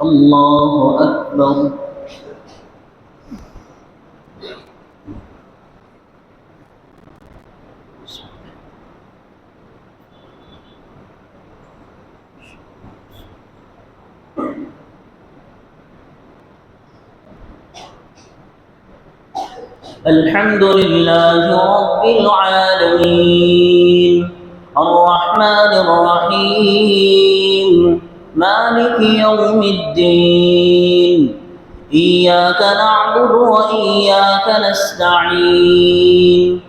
الله أكبر. الحمد لله رب العالمين الرحمن الرحيم مالك يوم الدين إياك نعبد وإياك نستعين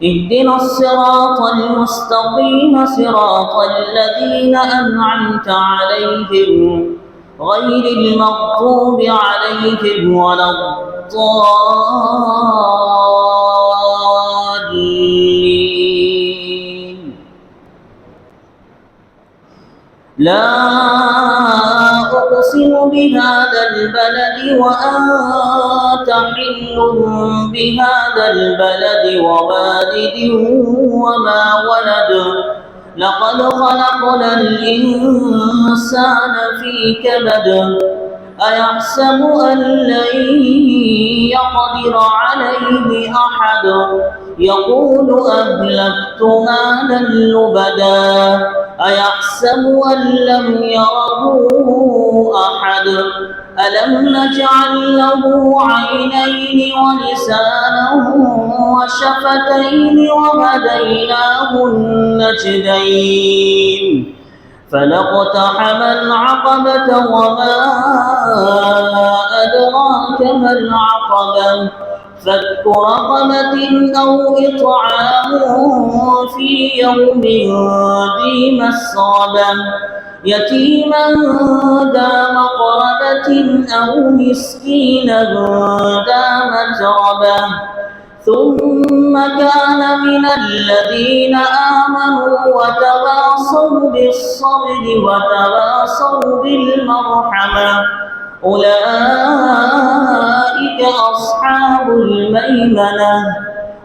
اهدنا الصراط المستقيم صراط الذين أنعمت عليهم غير المغضوب عليهم ولا الضالين. لا أقسم بهذا البلد وأنت حل بهذا البلد ووالد وما ولد لقد خلقنا الإنسان في كبد أيحسب أن لن يقدر عليه أحد يقول أهلكت مالا لبدا أيحسب أن لم يره أحد ألم نجعل له عينين ولسانا وشفتين وهديناه النجدين فلاقتحم العقبة وما أدراك ما العقبة فك رقبة أو إطعام في يوم ذي مسغبة يتيما ذا مقربة أو مسكينا ذا متربة ثم كان من الذين آمنوا وتواصوا بالصبر وتواصوا بالمرحمة أولئك أصحاب الميمنة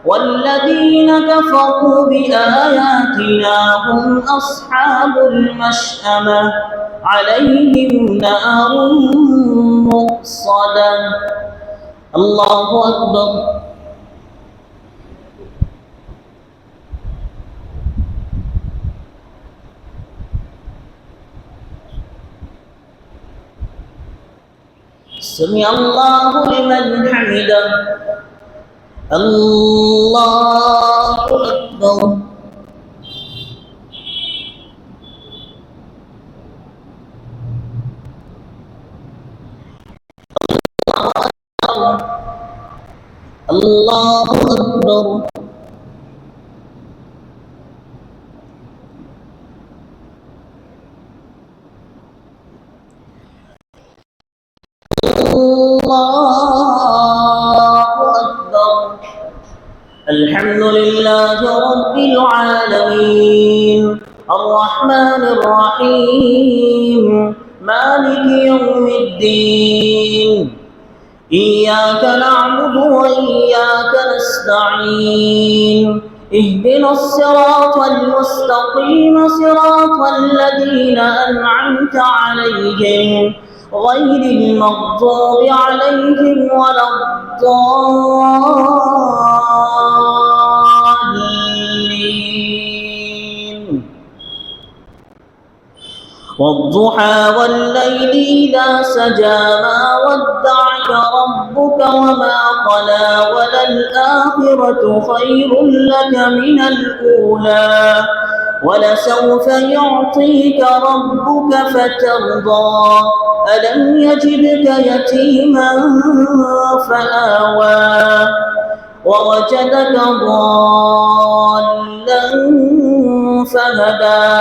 والذين كفروا بآياتنا هم أصحاب المشأمة عليهم نار مؤصدة. الله أكبر. سمع الله لمن حمده. الله أكبر. الله أكبر. الله أكبر. الحمد لله رب العالمين الرحمن الرحيم مالك يوم الدين إياك نعبد وإياك نستعين اهدنا الصراط المستقيم صراط الذين أنعمت عليهم غير المغضوب عليهم ولا الضالين. والضحى والليل إذا سجى ما ودعك ربك وما قلى وللآخرة خير لك من الأولى ولسوف يعطيك ربك فترضى ألم يجدك يتيما فآوى ووجدك ضالا فهدى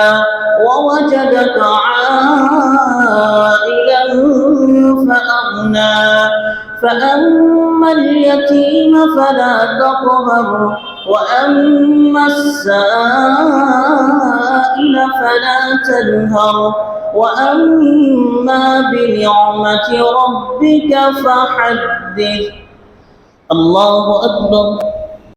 ووجدك عائلا فأغنى فأما اليتيم فلا تقهر وأما السائل فلا تنهر وأما بنعمة ربك فحدث. الله أكبر.